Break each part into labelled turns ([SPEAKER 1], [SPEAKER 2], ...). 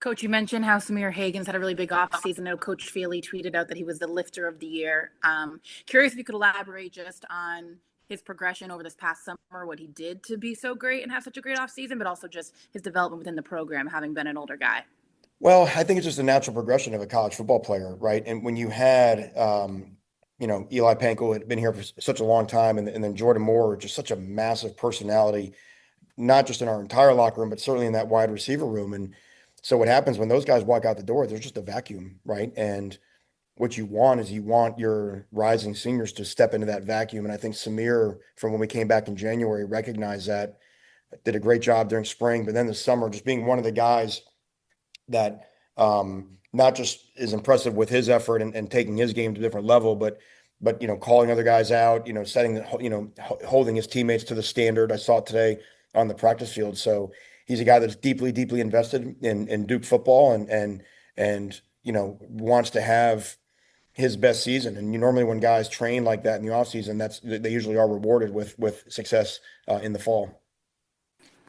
[SPEAKER 1] Coach, you mentioned how Samir Hagan's had a really big offseason. I know Coach Feely tweeted out that he was the lifter of the year. Curious if you could elaborate just on his progression over this past summer, what he did to be so great and have such a great offseason, but also just his development within the program, having been an older guy.
[SPEAKER 2] Well, I think it's just a natural progression of a college football player, right? And when you had, Eli Panko had been here for such a long time, and then Jordan Moore, just such a massive personality, not just in our entire locker room, but certainly in that wide receiver room. And so what happens when those guys walk out the door, there's just a vacuum, right? And what you want is you want your rising seniors to step into that vacuum. And I think Samir, from when we came back in January, recognized that, did a great job during spring, but then the summer, just being one of the guys that not just is impressive with his effort and taking his game to a different level, but calling other guys out, setting holding his teammates to the standard. I saw it today on the practice field. So he's a guy that's deeply, deeply invested in Duke football and wants to have his best season. And normally when guys train like that in the offseason, they usually are rewarded with success in the fall.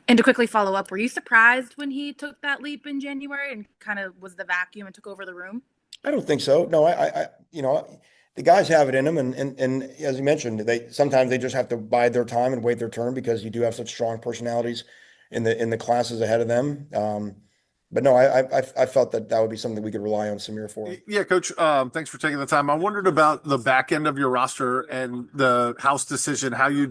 [SPEAKER 1] And to quickly follow up, were you surprised when he took that leap in January and kind of was the vacuum and took over the room?
[SPEAKER 2] I don't think so. No, the guys have it in them, and as you mentioned, they sometimes they just have to bide their time and wait their turn because you do have such strong personalities in the classes ahead of them. But no, I felt that would be something we could rely on Samir for.
[SPEAKER 3] Yeah, Coach. Thanks for taking the time. I wondered about the back end of your roster and the house decision. How you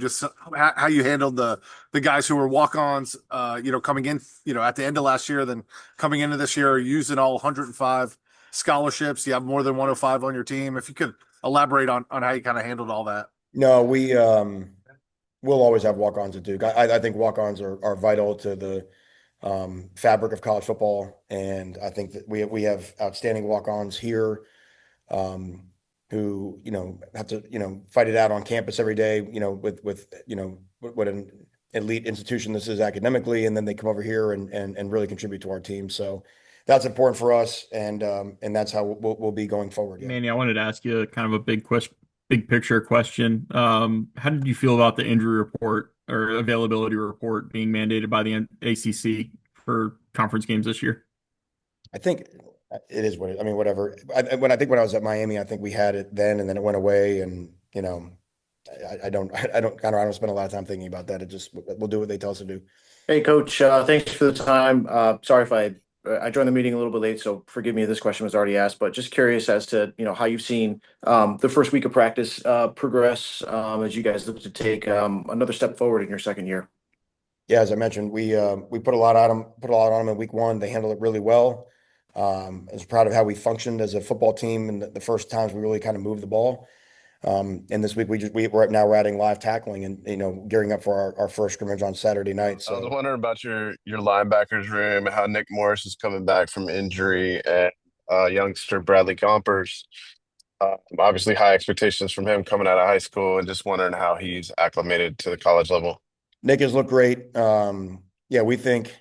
[SPEAKER 3] handled the guys who were walk-ons. Coming in. At the end of last year, then coming into this year, using all 105 scholarships. You have more than 105 on your team. If you could elaborate on how you kind of handled all that.
[SPEAKER 2] No, we'll always have walk-ons at Duke. I think walk-ons are vital to the fabric of college football, and I think that we have outstanding walk-ons here, who have to fight it out on campus every day, with what an elite institution this is academically, and then they come over here and really contribute to our team. So that's important for us, and that's how we'll be going forward. Yeah.
[SPEAKER 4] Manny, I wanted to ask you kind of a big picture question. How did you feel about the injury report or availability report being mandated by the ACC for conference games this year?
[SPEAKER 2] I think it is what I mean, whatever. When I was at Miami, I think we had it then, and then it went away, and I don't spend a lot of time thinking about that. We'll do what they tell us to do.
[SPEAKER 5] Hey, Coach. Thanks for the time. Sorry if I joined the meeting a little bit late, so forgive me if this question was already asked, but just curious as to how you've seen the first week of practice progress as you guys look to take another step forward in your second year.
[SPEAKER 2] Yeah, as I mentioned, we put a lot on them in week one. They handled it really well. I was proud of how we functioned as a football team, and the first times we really kind of moved the ball. And this week we're adding live tackling and gearing up for our first scrimmage on Saturday night.
[SPEAKER 6] I was
[SPEAKER 2] So
[SPEAKER 6] wondering about your linebackers room and how Nick Morris is coming back from injury and youngster Bradley Gompers. Obviously, high expectations from him coming out of high school, and just wondering how he's acclimated to the college level.
[SPEAKER 2] Nick has looked great. Yeah, we think,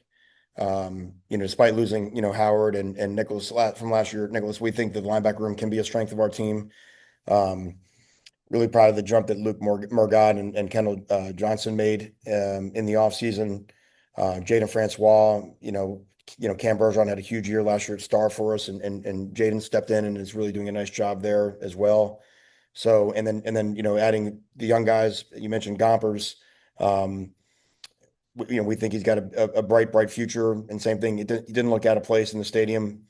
[SPEAKER 2] despite losing, Howard and Nicholas from last year, we think the linebacker room can be a strength of our team. Really proud of the jump that Luke Morgad and Kendall Johnson made in the offseason. Jaden Francois, Cam Bergeron had a huge year last year at Star for us, and Jaden stepped in and is really doing a nice job there as well. So, and then adding the young guys, you mentioned Gompers. We think he's got a bright future, and same thing. He didn't look out of place in the stadium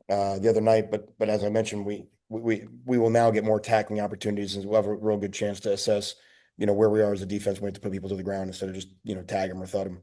[SPEAKER 2] the other night, but as I mentioned, we will now get more tackling opportunities, and we'll have a real good chance to assess, where we are as a defense. We have to put people to the ground instead of just tag them or thud them.